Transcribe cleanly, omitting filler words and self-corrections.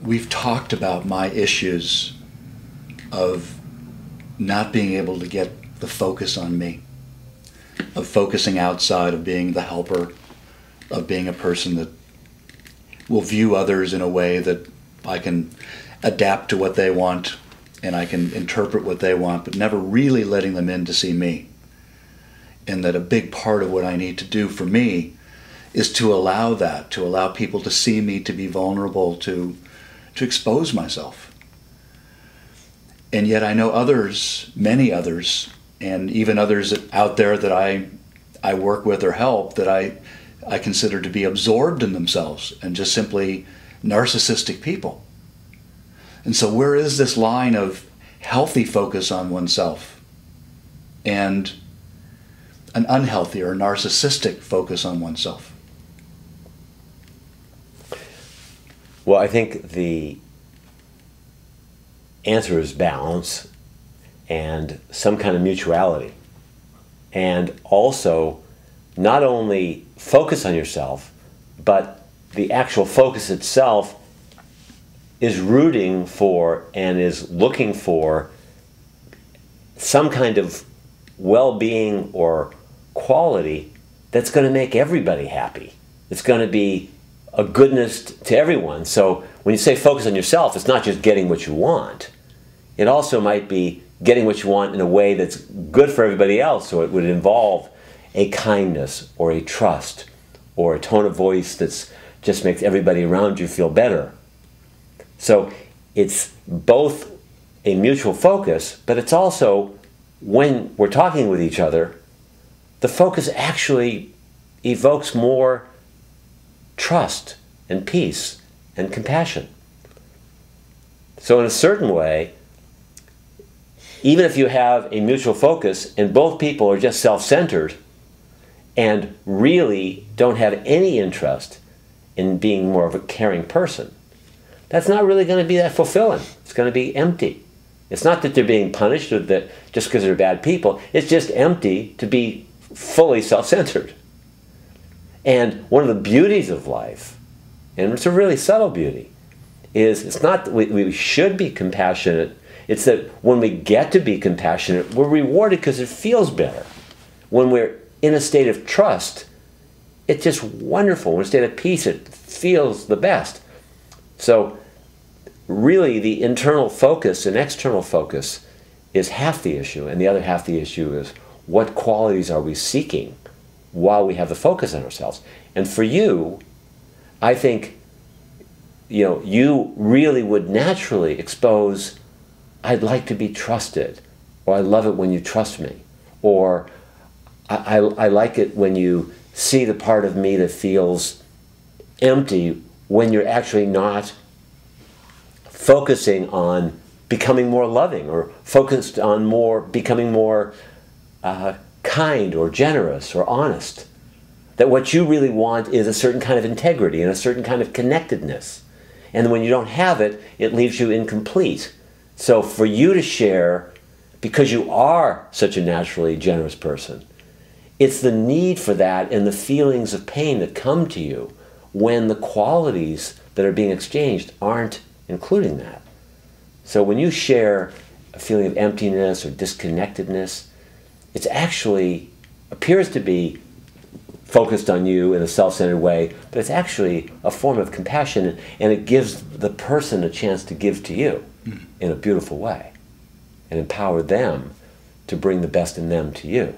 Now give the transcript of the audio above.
we've talked about my issues of not being able to get the focus on me, of focusing outside, of being the helper, of being a person that will view others in a way that I can adapt to what they want and I can interpret what they want, but never really letting them in to see me. And that a big part of what I need to do for me is to allow that, to allow people to see me, to be vulnerable, to expose myself. And yet I know others, many others, and even others out there that I work with or help that I consider to be absorbed in themselves and just simply narcissistic people. And so where is this line of healthy focus on oneself and an unhealthy or narcissistic focus on oneself? Well, I think the answer is balance and some kind of mutuality. And also, not only focus on yourself, but the actual focus itself is rooting for and is looking for some kind of well-being or quality that's going to make everybody happy. It's going to be a goodness to everyone. So when you say focus on yourself, it's not just getting what you want. It also might be getting what you want in a way that's good for everybody else. So it would involve a kindness or a trust or a tone of voice that just makes everybody around you feel better. So it's both a mutual focus, but it's also, when we're talking with each other, the focus actually evokes more trust and peace and compassion. So in a certain way, even if you have a mutual focus and both people are just self-centered and really don't have any interest in being more of a caring person, that's not really going to be that fulfilling. It's going to be empty. It's not that they're being punished or that just because they're bad people. It's just empty to be fully self-centered. And one of the beauties of life, and it's a really subtle beauty, is it's not that we should be compassionate. It's that when we get to be compassionate, we're rewarded because it feels better. When we're in a state of trust, it's just wonderful. When we're in a state of peace, it feels the best. So really the internal focus and external focus is half the issue, and the other half the issue is what qualities are we seeking while we have the focus on ourselves. And for you, I think, you really would naturally expose, I'd like to be trusted, or I love it when you trust me, or I like it when you see the part of me that feels empty when you're actually not focusing on becoming more loving or focused on becoming more kind or generous or honest. That what you really want is a certain kind of integrity and a certain kind of connectedness. And when you don't have it, it leaves you incomplete. So for you to share, because you are such a naturally generous person, it's the need for that and the feelings of pain that come to you when the qualities that are being exchanged aren't including that. So when you share a feeling of emptiness or disconnectedness, it actually appears to be focused on you in a self-centered way, but it's actually a form of compassion, and it gives the person a chance to give to you in a beautiful way and empower them to bring the best in them to you.